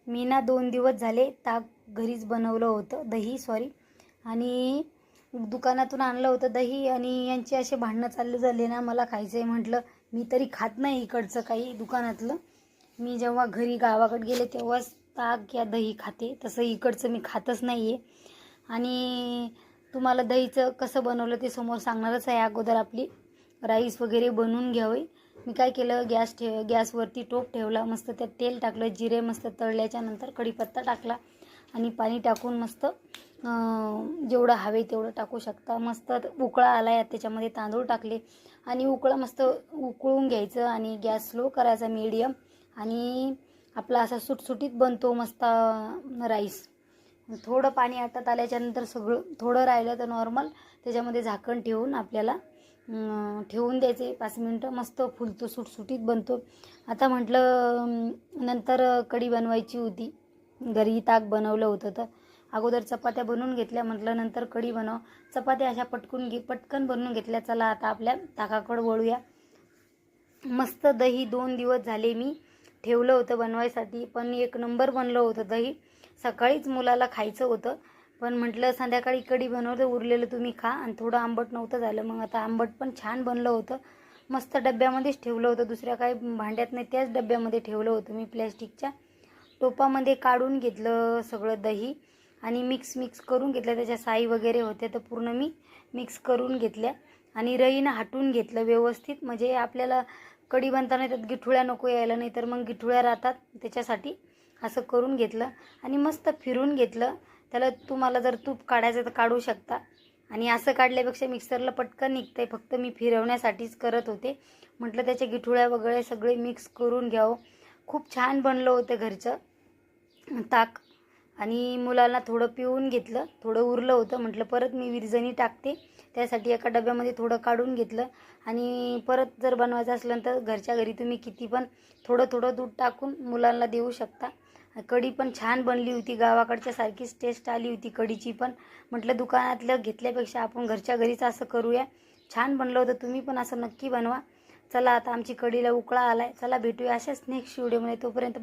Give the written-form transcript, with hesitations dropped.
मी ना 2 दिवस झाले ताक घरीच बनवलं होतं, दही सॉरी, आणि दुकानातून आणलं होतं दही. आणि यांचे असे भांडणं चालले झाले ना, मला खायचं आहे म्हटलं. मी तरी खात नाही इकडचं काही दुकानातलं. मी जेव्हा घरी गावाकडे गेले तेव्हाच ताक या दही खाते, तसं इकडचं मी खातच नाही आहे. आणि तुम्हाला दहीचं कसं बनवलं ते समोर सांगणारच आहे. अगोदर आपली राईस वगैरे बनवून घ्यावे. मी काय केलं, गॅसवरती टोप ठेवला, मस्त त्यात तेल टाकलं, जिरे मस्त तळल्याच्या नंतर कढीपत्ता टाकला आणि पाणी टाकून मस्त जेवढं हवे तेवढं टाकू शकता. मस्त उकळा आला आहे, त्याच्यामध्ये तांदूळ टाकले आणि मस्त उकळून घ्यायचं आणि गॅस स्लो करायचा मीडियम. आणि आपला असा सुटसुटीत बनतो मस्त राईस. थोडं पाणी आटत आल्याच्यानंतर सगळं थोडं राहिलं तर नॉर्मल त्याच्यामध्ये झाकण ठेवून आपल्याला ठेवून द्यायचे 5 मिनटं. मस्त फुलतो, सुटसुटीत बनतो. आता म्हटलं नंतर कढी बनवायची होती, घरी ताक बनवलं होतं तर अगोदर चपात्या बनवून घेतल्या. म्हटलं नंतर कढी बनव. चपात्या अशा पटकन बनवून घेतल्या. चला आता आपल्या ताकाकडे वळूया. मस्त दही 2 दिवस झाले मी ठेवलं होतं बनवायसाठी, पण एक नंबर बनलं होतं दही. सकाळीच मुलाला खायचं होतं, पण म्हटलं संध्याकाळी कढी बनवलं, उरलेलं तुम्ही खा. आणि थोडं आंबट नव्हतं झालं, मग आता आंबट पण छान बनलं होतं. मस्त डब्यामध्येच ठेवलं होतं, दुसऱ्या काही भांड्यात नाही, त्याच डब्यामध्ये ठेवलं होतं मी. प्लॅस्टिकच्या टोपामध्ये काढून घेतलं सगळं दही आणि मिक्स करून घेतलं. त्याच्या साई वगैरे होत्या तर पूर्ण मी मिक्स करून घेतल्या आणि रईनं हाटून घेतलं व्यवस्थित. म्हणजे आपल्याला कढी बनताना त्यात गिठुळ्या नको यायला, नाही तर मग गिठुळ्या राहतात, त्याच्यासाठी असं करून घेतलं आणि मस्त फिरून घेतलं. त्याला तुम्हाला जर तूप काढायचं तर काढू शकता. आणि असं काढल्यापेक्षा मिक्सरला पटकन निघतं आहे, फक्त मी फिरवण्यासाठीच करत होते. म्हटलं त्याच्या गिठुळ्या वगैरे सगळे मिक्स करून घ्यावं. खूप छान बनलं होतं घरचं ताक. आणि मुलाला थोडं पिऊन घेतलं, थोडं उरलं होतं. म्हटलं परत मी विरजणी टाकते, त्यासाठी एका डब्यामध्ये थोडं काढून घेतलं. आणि परत जर बनवायचं असलं तर घरच्या घरी तुम्ही किती पण थोडं दूध टाकून मुलांना देऊ शकता. कढी पण छान बनली होती, गावाकडच्या सारखीच टेस्ट आली होती कढीची पण. म्हटलं दुकानातलं घेतल्यापेक्षा आपण घरच्या घरीच असं करूया. छान बनलं होतं, तुम्ही पण असं नक्की बनवा. चला आता आमची कढीला उकळा आलाय. चला भेटूया अशाच नेक्स्ट व्हिडिओमध्ये. तोपर्यंत